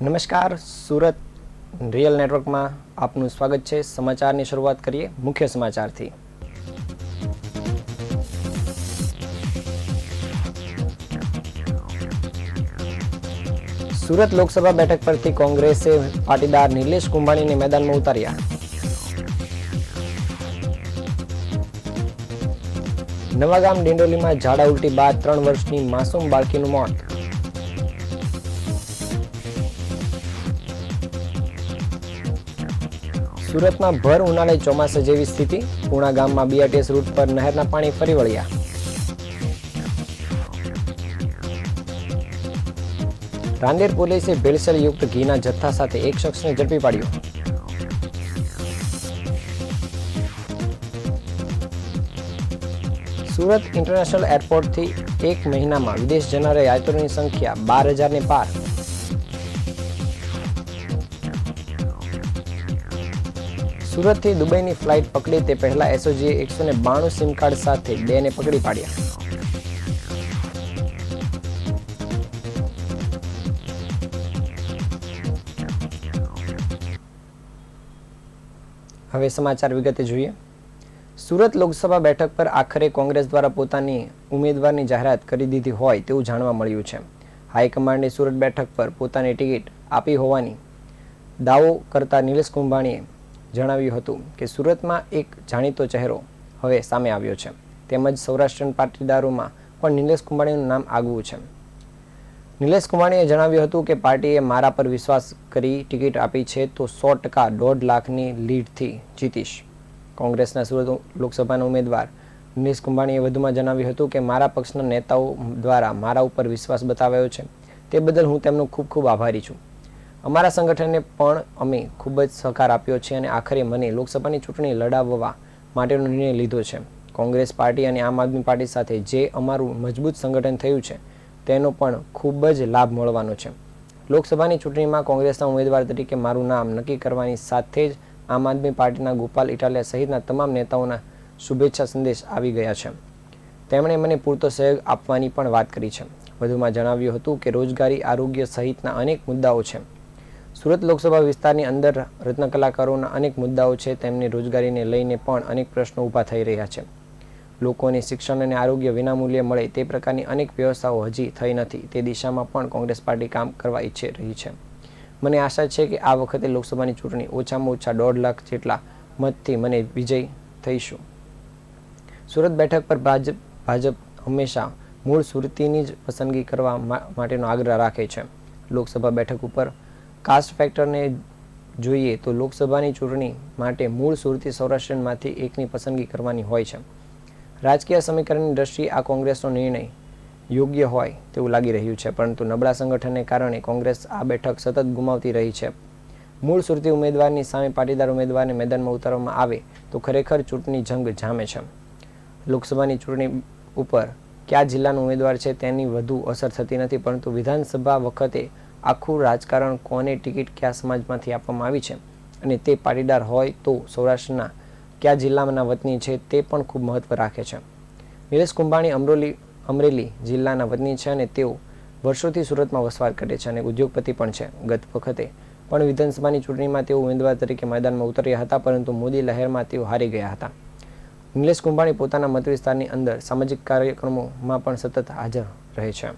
નમસ્કાર, સુરત રિયલ નેટવર્કમાં આપનું સ્વાગત છે। સમાચારની શરૂઆત કરીએ મુખ્ય સમાચારથી। સુરત લોકસભા બેઠક પરથી કોંગ્રેસે પાટીદાર નિલેશ કુંભાણીને મેદાનમાં ઉતાર્યા। નવાગામ ડિંડોલીમાં ઝાડા ઉલટી બાદ 3 વર્ષની માસૂમ બાળકીનું મોત। સુરતમાં ભર ઉનાળે ચોમાસા જેવી સ્થિતિ। પૂણા ગામમાં બીઆરટીએસ રૂટ પર નહેરના પાણી ફરી વળ્યા। રાંદેર પોલીસે ભેળસેળ યુક્ત ઘીના જથ્થા સાથે એક શખ્સને ઝડપી પાડ્યો। સુરત ઇન્ટરનેશનલ એરપોર્ટથી 1 મહિનામાં વિદેશ જનારા યાત્રીઓની સંખ્યા 12,000ને પાર। સુરતથી દુબઈની ફ્લાઇટ પકડી તે પહેલા એસઓજીએ 192 સિમ કાર્ડ સાથે 2ને પકડી પાડ્યા। હવે સમાચાર વિગતે જોઈએ। સુરત લોકસભા બેઠક પર આખરે કોંગ્રેસ દ્વારા પોતાની ઉમેદવારની જાહેરાત કરી દીધી હોય તેવું જાણવા મળ્યું છે। હાઈકમાન્ડે સુરત બેઠક પર પોતાની ટિકિટ આપી હોવાની દાવો કરતા નિલેશ કુંભાણીએ જણાવ્યું હતું કે સુરતમાં એક જાણીતો ચહેરો હવે સામે આવ્યો છે, તેમજ સૌરાષ્ટ્રીયન પાટીદારોમાં પણ નિલેશ કુંભાણીનું નામ આગવું છે। નિલેશ કુંભાણીએ જણાવ્યું હતું કે પાર્ટીએ મારા પર વિશ્વાસ કરી ટિકિટ આપી છે તો 100% 1.5 લાખની લીડથી જીતીશ। કોંગ્રેસના સુરત લોકસભાના ઉમેદવાર નિલેશ કુંભાણીએ વધુમાં જણાવ્યું હતું કે મારા પક્ષના નેતાઓ દ્વારા મારા ઉપર વિશ્વાસ બતાવ્યો છે, તે બદલ હું તેમનો ખૂબ ખૂબ આભારી છું। અમારા સંગઠને પણ અમે ખૂબ જ સહકાર આપ્યો છે અને આખરે મને લોકસભાની ચૂંટણી લડાવવા માટેનો નિર્ણય લીધો છે। કોંગ્રેસ પાર્ટી અને આમ આદમી પાર્ટી સાથે જે અમારું મજબૂત સંગઠન થયું છે તેનો પણ ખૂબ જ લાભ મળવાનો છે। લોકસભાની ચૂંટણીમાં કોંગ્રેસના ઉમેદવાર તરીકે મારું નામ નક્કી કરવાની સાથે જ આમ આદમી પાર્ટીના ગોપાલ ઇટાલિયા સહિતના તમામ નેતાઓના શુભેચ્છા સંદેશ આવી ગયા છે। તેમણે મને પૂરતો સહયોગ આપવાની પણ વાત કરી છે। વધુમાં જણાવ્યું હતું કે રોજગારી, આરોગ્ય સહિતના અનેક મુદ્દાઓ છે। સુરત લોકસભા વિસ્તારની અંદર રત્ન કલાકારોના અનેક મુદ્દાઓ છે, તેમની રોજગારીને લઈને પણ અનેક પ્રશ્નો ઊભા થઈ રહ્યા છે। લોકોને શિક્ષણ અને આરોગ્ય વિનામૂલ્યે મળે તે પ્રકારની અનેક વ્યવસ્થાઓ હજી થઈ નથી, તે દિશામાં પણ કોંગ્રેસ પાર્ટી કામ કરવા ઈચ્છી રહી છે। મને આશા છે કે આ વખતે લોકસભાની ચૂંટણી ઓછામાં ઓછા 1.5 લાખ જેટલા મતથી મને વિજય થઈશું। સુરત બેઠક પર ભાજપ હંમેશા મૂળ સુરતીની જ પસંદગી કરવા માટેનો આગ્રહ રાખે છે। લોકસભા બેઠક ઉપર કાસ્ટ ફેક્ટરને જોઈએ તો લોકસભાની ચૂંટણી માટે મૂળ સુરતી સૌરાષ્ટ્રમાંથી એકની પસંદગી કરવાની હોય છે। રાજકીય સમીકરણની દ્રષ્ટિએ આ કોંગ્રેસનો નિર્ણય યોગ્ય હોય તેવું લાગી રહ્યું છે, પરંતુ નબળા સંગઠનને કારણે કોંગ્રેસ આ બેઠક સતત ગુમાવતી રહી છે। મૂળ સુરતી ઉમેદવારની સામે પાટીદાર ઉમેદવારને મેદાનમાં ઉતારવામાં આવે તો ખરેખર ચૂંટણી જંગ જામે છે। લોકસભાની ચૂંટણી ઉપર કયા જિલ્લાનો ઉમેદવાર છે તેની વધુ અસર થતી નથી, પરંતુ વિધાનસભા વખતે આખું રાજકારણ કોને ટિકિટ કયા સમાજમાંથી આપવામાં આવી છે અને તે પાટીદાર હોય તો સૌરાષ્ટ્રના કયા જિલ્લાના વતની છે તે પણ ખૂબ મહત્વ રાખે છે। નિલેશ કુંભાણી અમરેલી જિલ્લાના વતની છે અને તેઓ વર્ષોથી સુરતમાં વસવાટ કરે છે અને ઉદ્યોગપતિ પણ છે। ગત વખતે પણ વિધાનસભાની ચૂંટણીમાં તેઓ ઉમેદવાર તરીકે મેદાનમાં ઉતર્યા હતા, પરંતુ મોદી લહેરમાં તેઓ હારી ગયા હતા। નિલેશ કુંભાણી પોતાના મત વિસ્તારની અંદર સામાજિક કાર્યક્રમોમાં પણ સતત હાજર રહે છે।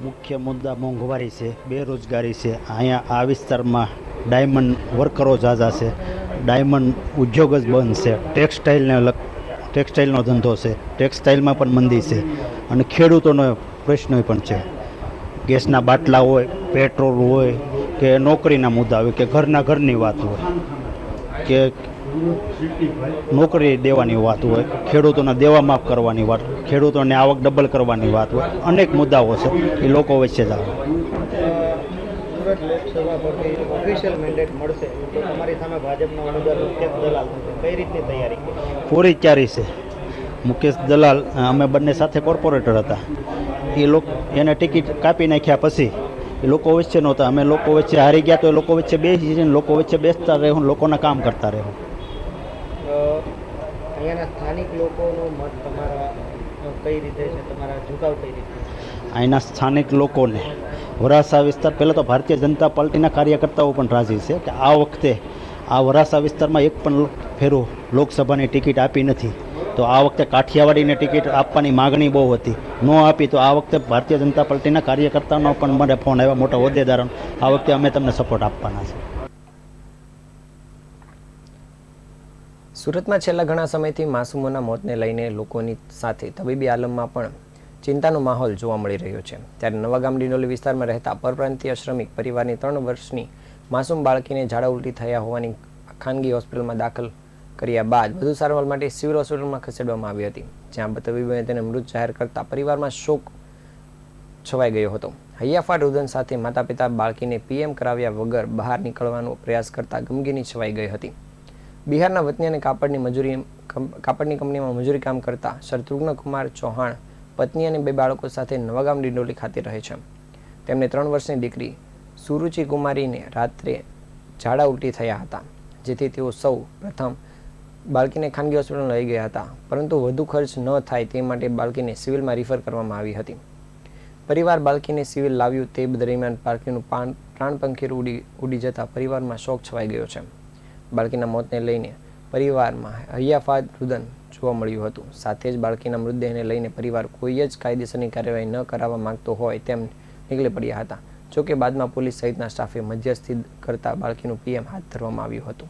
મુખ્ય મુદ્દા મોંઘવારી છે, બેરોજગારી છે। અહીંયા આ વિસ્તારમાં ડાયમંડ વર્કરો ઝાઝા છે, ડાયમંડ ઉદ્યોગ જ બંધ છે, ટેક્સટાઇલનો ધંધો છે, ટેક્સટાઇલમાં પણ મંદી છે અને ખેડૂતોનો પ્રશ્ન પણ છે। ગેસના બાટલા હોય, પેટ્રોલ હોય કે નોકરીના મુદ્દા હોય કે ઘરની વાત હોય કે નોકરી દેવાની વાત હોય, ખેડૂતોના દેવા માફ કરવાની વાત, ખેડૂતોને આવક ડબલ કરવાની વાત હોય, અનેક મુદ્દાઓ છે એ લોકો વચ્ચે જ આવે। સુરત લોકસભા પરથી ઓફિશિયલ મેન્ડેટ મળશે તો તમારી સામે ભાજપના ઉમેદવાર મુકેશ દલાલ કઈ રીતની તૈયારી કરી? પૂરી તૈયારી છે। મુકેશ દલાલ અમે બંને સાથે કોર્પોરેટર હતા, એ લોકો એને ટિકિટ કાપી નાખ્યા પછી એ લોકો વચ્ચે નહોતા, અમે લોકો વચ્ચે હારી ગયા તો એ લોકો વચ્ચે બેસી લોકો વચ્ચે બેસતા રહેવું, લોકોના કામ કરતા રહેવું। અહીંયાના સ્થાનિક લોકોનો મત તમારા કઈ રીતે છે, તમારા ઝુકાવ કઈ રીતે છે? અહીંના સ્થાનિક લોકોને વરાસા વિસ્તાર પહેલાં તો ભારતીય જનતા પાર્ટીના કાર્યકર્તાઓ પણ રાજી છે કે આ વખતે આ વરાસા વિસ્તારમાં એક પણ ફેરો લોકસભાની ટિકિટ આપી નથી. તો આ વખતે કાઠિયાવાડીને ટિકિટ આપવાની માગણી બહુ હતી, ન આપી. તો આ વખતે ભારતીય જનતા પાર્ટીના કાર્યકર્તાનો પણ મને ફોન આવ્યા, મોટા હોદ્દેદારોનો, આ વખતે અમે તમને સપોર્ટ આપવાના છે. સુરતમાં છેલ્લા ઘણા સમયથી માસૂમોના મોતને લઈને લોકોની સાથે તબીબી આલમમાં પણ ચિંતાનો માહોલ જોવા મળી રહ્યો છે. ત્યારે નવાગામ ડિંડોલી વિસ્તારમાં રહેતા પરપ્રાંતીય શ્રમિક પરિવારની 3 વર્ષની માસૂમ બાળકીને ઝાડા ઉલટી થયા હોવાની ખાનગી હોસ્પિટલમાં દાખલ કર્યા બાદ વધુ સારવાર માટે સિવિલ હોસ્પિટલમાં ખસેડવામાં આવી હતી, જ્યાં તબીબોએ તેને મૃત જાહેર કરતા પરિવારમાં શોક છવાઈ ગયો હતો. હૈયાફાટ રુદન સાથે માતા પિતા બાળકીને પીએમ કરાવ્યા વગર બહાર નીકળવાનો પ્રયાસ કરતા ગમગીની છવાઈ ગઈ હતી. બિહારના વતની અને કાપડની કંપનીમાં મજૂરી કામ કરતા શત્રુઘ્ન કુમાર ચૌહાણ પત્ની અને 2 બાળકો સાથે નવાગામ ડિંડોલી ખાતે રહે છે. તેમને 3 વર્ષની દીકરી સુરુચિ કુમારીને રાત્રે ઝાડા ઉલટી થયા હતા, જેથી તેઓ સૌ પ્રથમ બાળકીને ખાનગી હોસ્પિટલ લઈ ગયા હતા, પરંતુ વધુ ખર્ચ ન થાય તે માટે બાળકીને સિવિલમાં રિફર કરવામાં આવી હતી. પરિવાર બાળકીને સિવિલ લાવ્યું તે દરમિયાન બાળકીનું પ્રાણ પંખીરું ઉડી જતા પરિવારમાં શોક છવાઈ ગયો છે. બાળકીના મોતને લઈને પરિવારમાં હૈયાફાટ રુદન જોવા મળ્યું હતું. સાથે જ બાળકીના મૃતદેહને લઈને પરિવાર કોઈ જ કાયદેસરની કાર્યવાહી ન કરાવવા માંગતો હોય તેમ નીકળી પડ્યા હતા. જોકે બાદમાં પોલીસ સહિતના સ્ટાફે મધ્યસ્થી કરતા બાળકીનું પીએમ હાથ ધરવામાં આવ્યું હતું.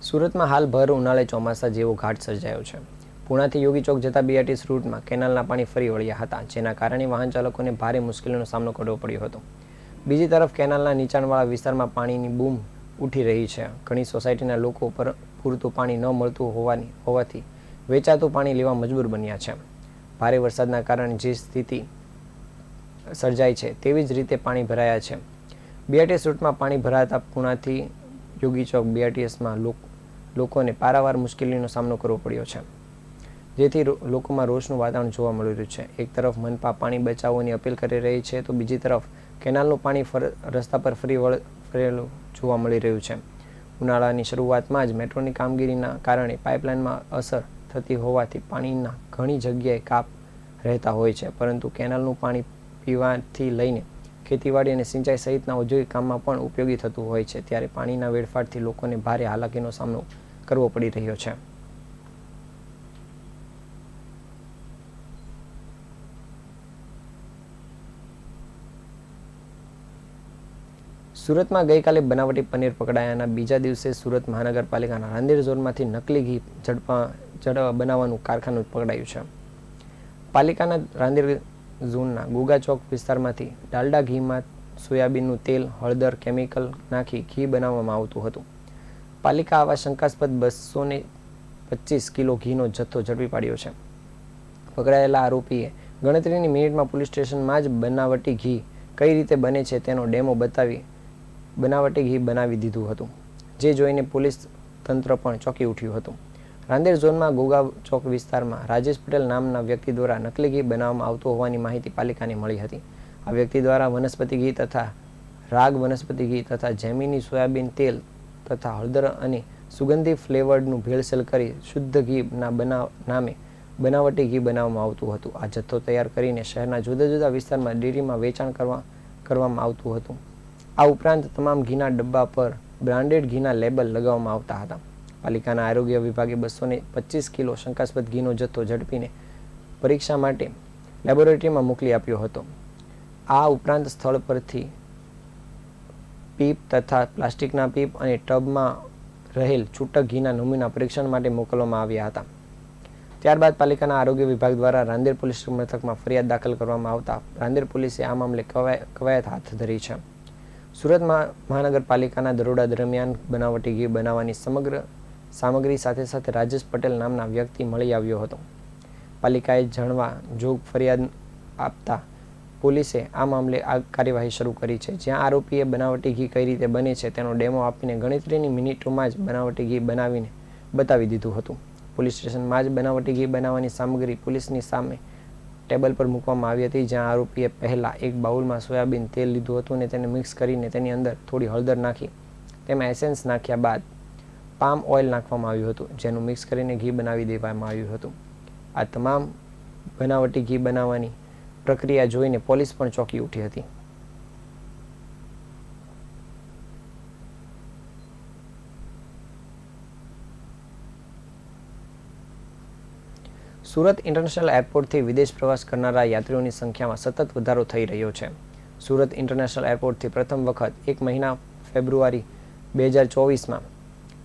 સુરતમાં હાલ ભર ઉનાળે ચોમાસા જેવો ઘાટ સર્જાયો છે. પુણાથી યોગી ચોક જતા બીઆરટીએસ રૂટમાં કેનાલના પાણી ફરી વળ્યા હતા, જેના કારણે વાહન ચાલકોને ભારે મુશ્કેલીનો સામનો કરવો પડ્યો હતો. બીજી તરફ કેનાલના નીચાણવાળા વિસ્તારમાં પાણીની બૂમ ઉઠી રહી છે. ઘણી સોસાયટીના લોકો પર પૂરતું પાણી ન મળતું હોવાથી વેચાતું પાણી લેવા મજબૂર બન્યા છે. ભારે વરસાદના કારણે જે સ્થિતિ સર્જાઈ છે તેવી જ રીતે પાણી ભરાયા છે. બીઆરટીએસ રૂટમાં પાણી ભરાતા પુણાથી યોગી ચોક બીઆરટીએસમાં લોકોને પારાવાર મુશ્કેલીનો સામનો કરવો પડ્યો છે, જેથી લોકોમાં રોષનું વાતાવરણ જોવા મળી રહ્યું છે. એક તરફ મનપા પાણી બચાવવાની અપીલ કરી રહી છે, તો બીજી તરફ કેનાલનું પાણી રસ્તા પર ફરેલું જોવા મળી રહ્યું છે. ઉનાળાની શરૂઆતમાં જ મેટ્રોની કામગીરીના કારણે પાઇપલાઇનમાં અસર થતી હોવાથી પાણીના ઘણી જગ્યાએ કાપ રહેતા હોય છે, પરંતુ કેનાલનું પાણી પીવાથી લઈને ખેતીવાડી અને સિંચાઈ સહિતના ઔદ્યોગિક કામમાં પણ ઉપયોગી થતું હોય છે. ત્યારે પાણીના વેડફાટથી લોકોને ભારે હાલાકીનો સામનો કરવો પડી રહ્યો છે. સુરતમાં ગઈકાલે બનાવટી પનીર પકડાયાના બીજા દિવસે સુરત મહાનગરપાલિકાના રાંદેર ઝોનમાંથી નકલી ઘી બનાવવાનું કારખાનું પકડાયું છે. પાલિકાના રાંદેર ઝોનના ગુગા ચોક વિસ્તારમાંથી ડાલડા ઘીમાં સોયાબીનનું તેલ, હળદર, કેમિકલ નાખી ઘી બનાવવામાં આવતું હતું. પાલિકા આવા શંકાસ્પદ 225 કિલો ઘીનો જથ્થો ઝડપી પાડ્યો છે. પકડાયેલા આરોપીએ ગણતરીની મિનિટમાં પોલીસ સ્ટેશનમાં જ બનાવટી ઘી કઈ રીતે બને છે તેનો ડેમો બતાવી બનાવટી ઘી બનાવી દીધું હતું, જે જોઈને પોલીસ તંત્ર પણ ચોંકી ઉઠ્યું હતું. રાંદેર ઝોનમાં ગોગા ચોક વિસ્તારમાં રાજેશ પટેલ નામના વ્યક્તિ દ્વારા નકલી ઘી બનાવવામાં આવતું હોવાની માહિતી પાલિકાને મળી હતી. આ વ્યક્તિ દ્વારા વનસ્પતિ ઘી તથા રાગ વનસ્પતિ ઘી તથા જેમિની સોયાબીન તેલ તથા હળદર અને સુગંધી ફ્લેવર્ડનું ભેળસેળ કરી શુદ્ધ ઘીના નામે બનાવટી ઘી બનાવવામાં આવતું હતું. આ જથ્થો તૈયાર કરીને શહેરના જુદા જુદા વિસ્તારમાં ડેરીમાં વેચાણ કરવામાં આવતું હતું. આ ઉપરાંત તમામ ઘીના ડબ્બા પર બ્રાન્ડેડ ઘીના લેબલ લગાવવામાં આવતા હતા. પાલિકાના આરોગ્ય વિભાગે 225 કિલો શંકાસ્પદ ઘીનો જથ્થો ઝડપીને પરીક્ષા માટે લેબોરેટરીમાં મોકલી આપ્યો હતો. આ ઉપરાંત સ્થળ પરથી પીપ તથા પ્લાસ્ટિકના પીપ અને ટબમાં રહેલ છૂટક ઘીના નમૂના પરીક્ષણ માટે મોકલવામાં આવ્યા હતા. ત્યારબાદ પાલિકાના આરોગ્ય વિભાગ દ્વારા રાંદેર પોલીસ મથકમાં ફરિયાદ દાખલ કરવામાં આવતા રાંદેર પોલીસે આ મામલે કવાયત હાથ ધરી છે. સુરત મહાનગરપાલિકાના દરોડા દરમિયાન બનાવટી ઘી બનાવવાની સમગ્ર સામગ્રી સાથે સાથે રાજેશ પટેલ નામના વ્યક્તિ મળી આવ્યો હતો. પાલિકાએ જાણવા જોગ ફરિયાદ આપતા પોલીસે આ મામલે આ કાર્યવાહી શરૂ કરી છે, જ્યાં આરોપીએ બનાવટી ઘી કઈ રીતે બને છે તેનો ડેમો આપીને ગણતરીની મિનિટોમાં જ બનાવટી ઘી બનાવીને બતાવી દીધું હતું. પોલીસ સ્ટેશનમાં જ બનાવટી ઘી બનાવવાની સામગ્રી પોલીસની સામે ટેબલ પર મૂકવામાં આવી હતી, જ્યાં આરોપીએ પહેલા એક બાઉલમાં સોયાબીન તેલ લીધું હતું અને તેને મિક્સ કરીને તેની અંદર થોડી હળદર નાખી તેમાં એસેન્સ નાખ્યા બાદ પામ ઓઇલ નાખવામાં આવ્યું હતું, જેનું મિક્સ કરીને ઘી બનાવી દેવામાં આવ્યું હતું. આ તમામ બનાવટી ઘી બનાવવાની પ્રક્રિયા જોઈને પોલીસ પણ ચોંકી ઉઠી હતી. સુરત ઇન્ટરનેશનલ એરપોર્ટથી વિદેશ પ્રવાસ કરનારા યાત્રીઓની સંખ્યામાં સતત વધારો થઈ રહ્યો છે. સુરત ઇન્ટરનેશનલ એરપોર્ટથી પ્રથમ વખત 1 મહિના ફેબ્રુઆરી 2024માં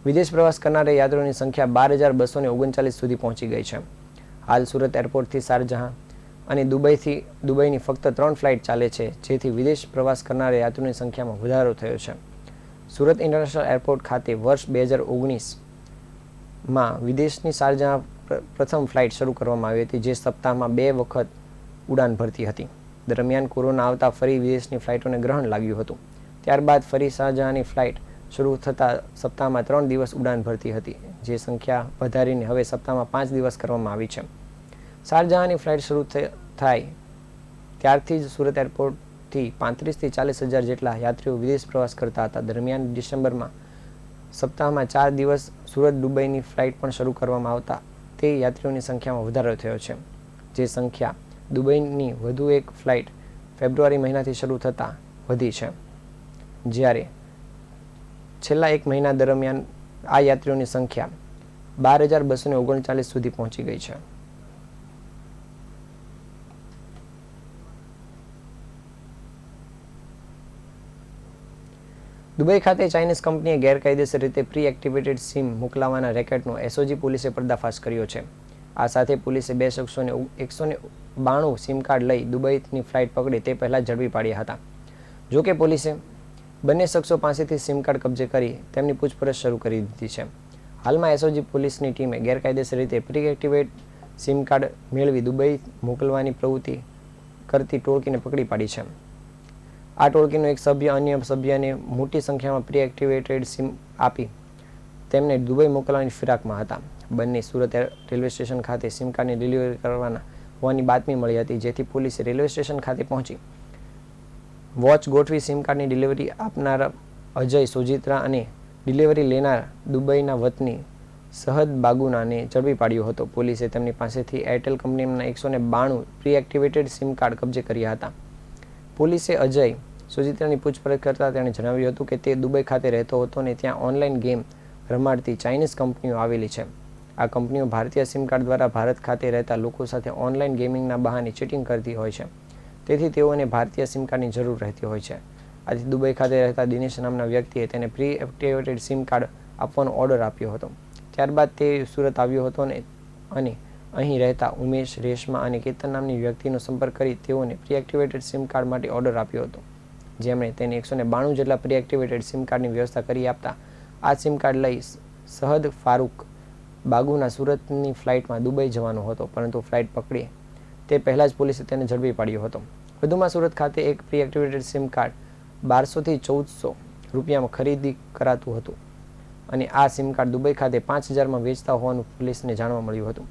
વિદેશ પ્રવાસ કરનારા યાત્રીઓની સંખ્યા 12,239 સુધી પહોંચી ગઈ છે. હાલ સુરત એરપોર્ટથી શારજહાં અને દુબઈની ફક્ત 3 ફ્લાઇટ ચાલે છે, જેથી વિદેશ પ્રવાસ કરનારા યાત્રીઓની સંખ્યામાં વધારો થયો છે. સુરત ઇન્ટરનેશનલ એરપોર્ટ ખાતે વર્ષ 2019માં વિદેશની શારજહાં પ્રથમ ફ્લાઇટ શરૂ કરવામાં આવી હતી, જે સપ્તાહમાં 2 વખત ઉડાન ભરતી હતી. દરમિયાન કોરોના આવતા ફરી વિદેશની ફ્લાઇટોને ગ્રહણ લાગ્યું હતું. ત્યારબાદ ફરી શારજહાંની ફ્લાઇટ શરૂ થતાં સપ્તાહમાં 3 દિવસ ઉડાન ભરતી હતી, જે સંખ્યા વધારીને હવે સપ્તાહમાં 5 દિવસ કરવામાં આવી છે. શારજહાંની ફ્લાઇટ શરૂ થાય ત્યારથી જ સુરત એરપોર્ટથી 35 થી 40 હજાર જેટલા યાત્રીઓ વિદેશ પ્રવાસ કરતા હતા. દરમિયાન ડિસેમ્બરમાં સપ્તાહમાં 4 દિવસ સુરત દુબઈની ફ્લાઇટ પણ શરૂ કરવામાં આવતા તે યાત્રીઓની સંખ્યામાં વધારો થયો છે, જે સંખ્યા દુબઈની વધુ એક ફ્લાઇટ ફેબ્રુઆરી મહિનાથી શરૂ થતાં વધી છે, જ્યારે છેલ્લા 1 મહિના દરમિયાન આ યાત્રીઓની સંખ્યા 12,239 સુધી પહોંચી ગઈ છે. દુબઈ ખાતે ચાઇનીઝ કંપનીએ ગેરકાયદેસર રીતે પ્રી એક્ટિવેટેડ સિમ મોકલાવવાના રેકેટનો એસઓજી પોલીસે પર્દાફાશ કર્યો છે. આ સાથે પોલીસે 2 શખ્સોને 192 સિમ કાર્ડ લઈ દુબઈની ફ્લાઇટ પકડી તે પહેલા ઝડપી પાડ્યા હતા. જોકે પોલીસે બંને શખ્સો પાસેથી સિમ કાર્ડ કબજે કરી તેમની પૂછપરછ શરૂ કરી દીધી છે. હાલમાં એસઓજી પોલીસની ટીમે ગેરકાયદેસર રીતે પ્રી એક્ટિવેટ સિમ કાર્ડ મેળવી દુબઈ મોકલવાની પ્રવૃત્તિ કરતી ટોળકીને પકડી પાડી છે. આ ટોળકીનો એક સભ્ય અન્ય સભ્યને મોટી સંખ્યામાં પ્રી એક્ટિવેટેડ સિમ આપી તેમને દુબઈ મોકલવાની ફિરાકમાં હતા. બંને સુરત રેલવે સ્ટેશન ખાતે સિમ કાર્ડની ડિલિવરી કરવાના હોવાની બાતમી મળી હતી, જેથી પોલીસે રેલવે સ્ટેશન ખાતે પહોંચી વોચ ગોઠવી સિમ કાર્ડની ડિલિવરી આપનાર અજય સોજિત્રા અને ડિલિવરી લેનાર દુબઈના વતની સહદ બાગુનાને ઝડપી પાડ્યો હતો. પોલીસે તેમની પાસેથી એરટેલ કંપનીના 192 પ્રી એક્ટિવેટેડ સિમ કાર્ડ કબજે કર્યા હતા. પોલીસે અજય સોજિત્રાની પૂછપરછ કરતા તેણે જણાવ્યું હતું કે તે દુબઈ ખાતે રહેતો હતો અને ત્યાં ઓનલાઈન ગેમ રમાડતી ચાઇનીઝ કંપનીઓ આવેલી છે. આ કંપનીઓ ભારતીય સિમ કાર્ડ દ્વારા ભારત ખાતે રહેતા લોકો સાથે ઓનલાઈન ગેમિંગના બહાને ચીટિંગ કરતી હોય છે, તેથી તેઓને ભારતીય સિમ કાર્ડની જરૂર રહેતી હોય છે. આથી દુબઈ ખાતે રહેતા દિનેશ નામના વ્યક્તિએ તેને પ્રી એક્ટિવેટેડ સિમ કાર્ડ આપવાનો ઓર્ડર આપ્યો હતો. ત્યારબાદ તે સુરત આવ્યો હતો અને અહીં રહેતા ઉમેશ, રેશમા અને કેતન નામની વ્યક્તિનો સંપર્ક કરી તેઓને પ્રી એક્ટિવેટેડ સિમ કાર્ડ માટે ઓર્ડર આપ્યો હતો, જેમણે તેને 192 જેટલા પ્રી એક્ટિવેટેડ સિમ કાર્ડની વ્યવસ્થા કરી આપતા આ સિમ કાર્ડ લઈ સહદ ફારૂક બાગુના સુરતની ફ્લાઇટમાં દુબઈ જવાનો હતો, પરંતુ ફ્લાઇટ પકડી તે પહેલાં જ પોલીસે તેને ઝડપી પાડ્યો હતો. વધુમાં સુરત ખાતે એક પ્રી એક્ટિવેટેડ સિમ કાર્ડ 1200 થી 1400 રૂપિયામાં ખરીદી કરાતું હતું અને આ સિમ કાર્ડ દુબઈ ખાતે 5000માં વેચતા હોવાનું પોલીસને જાણવા મળ્યું હતું.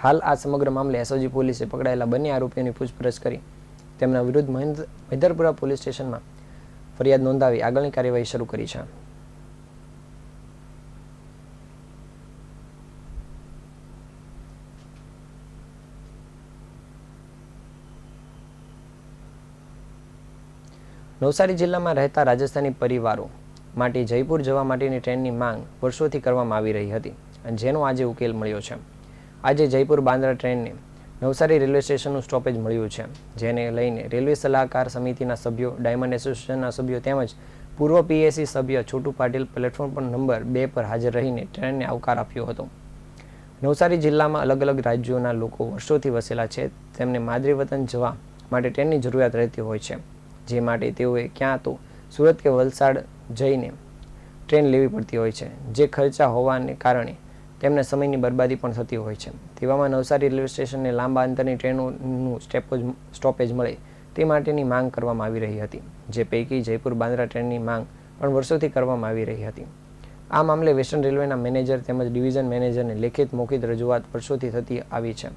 હાલ આ સમગ્ર મામલે એસઓજી પોલીસે પકડાયેલા બંને આરોપીઓની પૂછપરછ કરી તેમના વિરુદ્ધ મહિધરપુરા પોલીસ સ્ટેશનમાં ફરિયાદ નોંધાવી આગળની કાર્યવાહી શરૂ કરી છે. નવસારી જિલ્લામાં રહેતા રાજસ્થાની પરિવારો માટે જયપુર જવા માટેની ટ્રેનની માંગ વર્ષોથી કરવામાં આવી રહી હતી, જેનો આજે ઉકેલ મળ્યો છે. આજે જયપુર બાંદ્રા ટ્રેનને નવસારી રેલવે સ્ટેશનનું સ્ટોપેજ મળ્યું છે, જેને લઈને રેલવે સલાહકાર સમિતિના સભ્યો, ડાયમંડ એસોસિએશનના સભ્યો તેમજ પૂર્વ પીએસસી સભ્ય છોટુ પાટીલ પ્લેટફોર્મ પર નંબર 2 પર હાજર રહીને ટ્રેનને આવકાર આપ્યો હતો. નવસારી જિલ્લામાં અલગ અલગ રાજ્યોના લોકો વર્ષોથી વસેલા છે, તેમને માદરી વતન જવા માટે ટ્રેનની જરૂરિયાત રહેતી હોય છે, જે માટે તેઓએ ક્યાં તો સુરત કે વલસાડ જઈને ટ્રેન લેવી પડતી હોય છે, જે ખર્ચા હોવાને કારણે તેમને સમયની બરબાદી પણ થતી હોય છે. તેવામાં નવસારી રેલવે સ્ટેશનને લાંબા અંતરની ટ્રેનોનું સ્ટોપેજ મળે તે માટેની માંગ કરવામાં આવી રહી હતી, જે પૈકી જયપુર બાંદ્રા ટ્રેનની માંગ પણ વર્ષોથી કરવામાં આવી રહી હતી. આ મામલે વેસ્ટર્ન રેલવેના મેનેજર તેમજ ડિવિઝન મેનેજરને લેખિત મૌખિક રજૂઆત વર્ષોથી થતી આવી છે.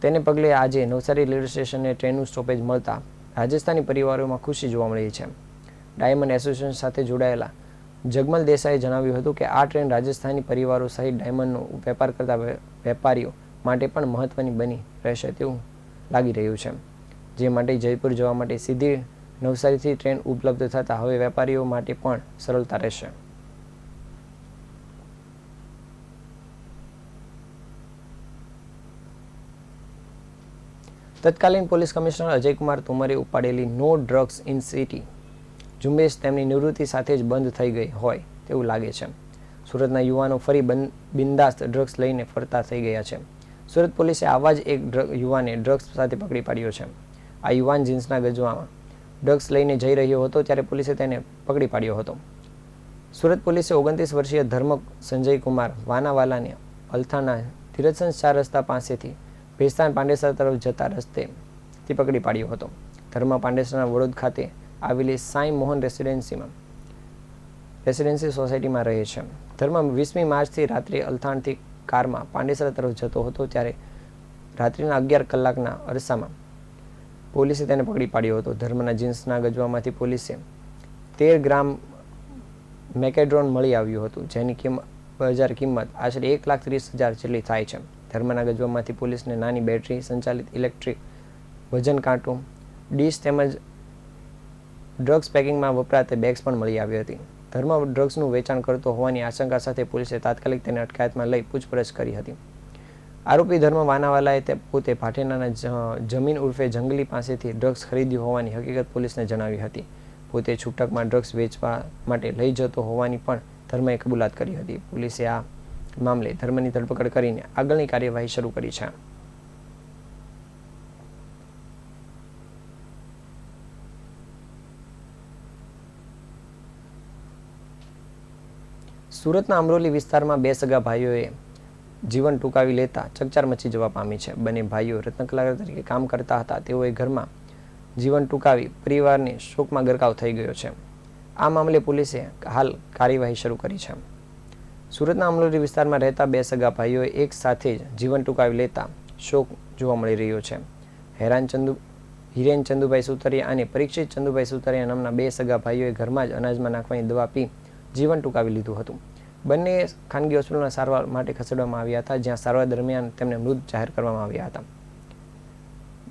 તેને પગલે આજે નવસારી રેલવે સ્ટેશને ટ્રેનનું સ્ટોપેજ મળતા રાજસ્થાની પરિવારોમાં ખુશી જોવા મળી છે. ડાયમંડ એસોસિએશન સાથે જોડાયેલા જગમલ દેસાઈએ જણાવ્યું હતું કે આ ટ્રેન રાજસ્થાની પરિવારો સહિત ડાયમંડનો વેપાર કરતા વેપારીઓ માટે પણ મહત્વની બની રહેશે તેવું લાગી રહ્યું છે, જે માટે જયપુર જવા માટે સીધી નવસારીથી ટ્રેન ઉપલબ્ધ થતાં હવે વેપારીઓ માટે પણ સરળતા રહેશે. તત્કાલીન પોલીસ કમિશનર અજયકુમાર તોમરે ઉપાડેલી નો ડ્રગ્સ ઇન સિટી ઝુંબેશ તેમની નિવૃત્તિ સાથે જ બંધ થઈ ગઈ હોય તેવું લાગે છે. સુરતના યુવાનો ફરી બિંદાસ્ત ડ્રગ્સ લઈને ફરતા થઈ ગયા છે. સુરત પોલીસે આવા જ એક યુવાને ડ્રગ્સ સાથે પકડી પાડ્યો છે. આ યુવાન જીન્સના ગજવામાં ડ્રગ્સ લઈને જઈ રહ્યો હતો ત્યારે પોલીસે તેને પકડી પાડ્યો હતો. સુરત પોલીસે 29 વર્ષીય ધર્મ સંજય કુમાર વાનાવાલાને અલથાના ધીરજસન 4 રસ્તા પાસેથી ભેસ્તાન પાંડેસરા તરફ જતા રસ્તેથી પકડી પાડ્યો હતો. ધર્મ પાંડેસરાના વડોદ ખાતે આવેલી સાઈ મોહન રેસિડેન્સી સોસાયટીમાં રહે છે. ધર્મ 20મી માર્ચથી રાત્રે અલથાણથી કારમાં પાંડેસરા તરફ જતો હતો ત્યારે રાત્રિના 11 કલાકના અરસામાં પોલીસે તેને પકડી પાડ્યો હતો. ધર્મના જીન્સના ગજવામાંથી પોલીસે 13 ગ્રામ મેકેડ્રોન મળી આવ્યું હતું, જેની બજાર કિંમત આશરે 1,30,000 જેટલી થાય છે. ધર્મના ગજવામાંથી પોલીસને નાની બેટરી સંચાલિત ઇલેક્ટ્રિક વજન કાંટો, ડીશ તેમજ ડ્રગ્સ પેકિંગમાં વપરાતી બેગ્સ પણ મળી આવી હતી. ધર્મ ડ્રગ્સનું વેચાણ કરતો હોવાની આશંકા સાથે પોલીસે તાત્કાલિક તેને અટકાયતમાં લઈ પૂછપરછ કરી હતી. આરોપી ધર્મ વાનાવાલાએ પોતે ભાટેનાના જમીન ઉર્ફે જંગલી પાસેથી ડ્રગ્સ ખરીદ્યું હોવાની હકીકત પોલીસને જણાવી હતી. પોતે છૂટકમાં ડ્રગ્સ વેચવા માટે લઈ જતો હોવાની પણ ધર્મએ કબૂલાત કરી હતી. પોલીસે આ મામલે ધર્મની ધરપકડ કરીને આગળની કાર્યવાહી શરૂ કરી છે. સુરતના અમરોલી વિસ્તારમાં 2 સગા ભાઈઓએ જીવન ટૂંકાવી લેતા ચકચાર મચી જવા પામી છે. બંને ભાઈઓ રત્ન કલાકાર તરીકે કામ કરતા હતા. તેઓએ ઘરમાં જીવન ટૂંકાવી પરિવારને શોકમાં ગરકાવ થઈ ગયો છે. આ મામલે પોલીસે હાલ કાર્યવાહી શરૂ કરી છે. સુરતના અમરોલી વિસ્તારમાં રહેતા 2 સગા ભાઈઓએ એક સાથે જ જીવન ટૂંકાવી લેતા શોક જોવા મળી રહ્યો છે. હિરેન ચંદુભાઈ સુતરિયા અને પરીક્ષિત ચંદુભાઈ સુતરિયા નામના 2 સગા ભાઈઓએ ઘરમાં જ અનાજમાં નાખવાની દવા પી જીવન ટૂંકાવી લીધું હતું. બંને ખાનગી હોસ્પિટલમાં સારવાર માટે ખસેડવામાં આવ્યા હતા, જ્યાં સારવાર દરમિયાન તેમને મૃત જાહેર કરવામાં આવ્યા હતા.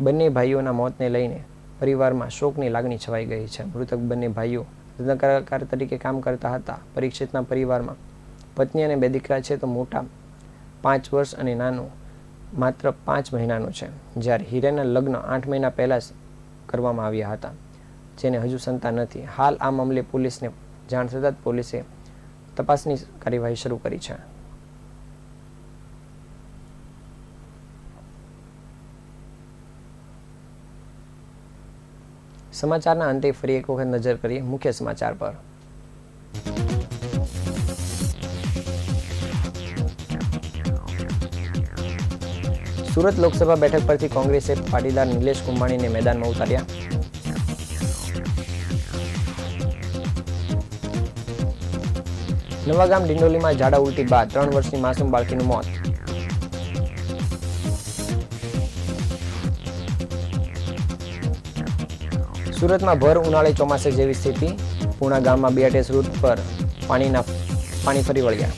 બંને ભાઈઓના મોતને લઈને પરિવારમાં શોકની લાગણી છવાઈ ગઈ છે. મૃતક બંને ભાઈઓ રત્ન કલાકાર તરીકે કામ કરતા હતા. પરીક્ષિતના પરિવારમાં પત્ની અને 2 દીકરા છે, તો મોટા 5 વર્ષ અને નાનો માત્ર 5 મહિનાનો છે, જ્યારે હિરેનના લગ્ન 8 મહિના પહેલા જ કરવામાં આવ્યા હતા, જેને હજુ સંતાન નથી. હાલ આ મામલે પોલીસને જાણ થતાં પોલીસે તપાસની કાર્યવાહી શરૂ કરી છે. સમાચારના અંતે ફરી એક વખત નજર કરીએ મુખ્ય સમાચાર પર. સુરત લોકસભા બેઠક પરથી કોંગ્રેસે પાટીદાર નિલેશ કુંભાણીને મેદાનમાં ઉતાર્યા. નવાગામ ડિંડોલીમાં ઝાડા ઉલટી બાદ 3 વર્ષની માસૂમ બાળકીનું મોત. સુરતમાં ભર ઉનાળે ચોમાસે જેવી સ્થિતિ. પૂણા ગામમાં BRTS રૂટ પર પાણી ફરી વળ્યા.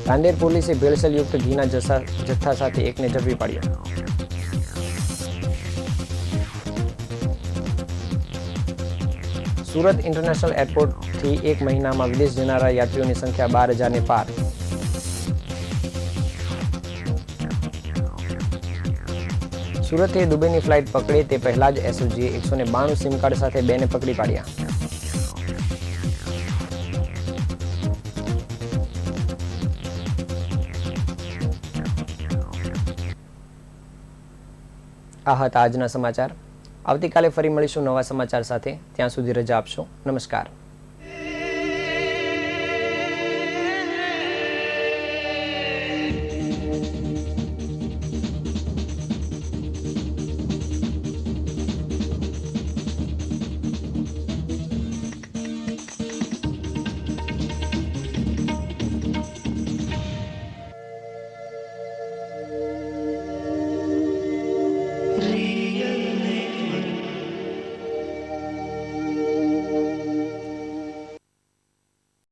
રાંદેર પોલીસે ભેળસેળયુક્ત ઘીના જથ્થા સાથે એકને ઝડપી પાડ્યો. સુરત ઇન્ટરનેશનલ એરપોર્ટથી 1 મહિનામાં વિદેશ જનારા યાત્રીઓની સંખ્યા 12,000ને પાર. સુરતથી દુબઈની ફ્લાઇટ પકડે તે પહેલા જ SOGએ 192 સિમ કાર્ડ સાથે 2ને પકડી પાડ્યા. આ હતા આજના સમાચાર. આવતીકાલે ફરી મળીશું નવા સમાચાર સાથે. ત્યાં સુધી રજા આપશો. નમસ્કાર.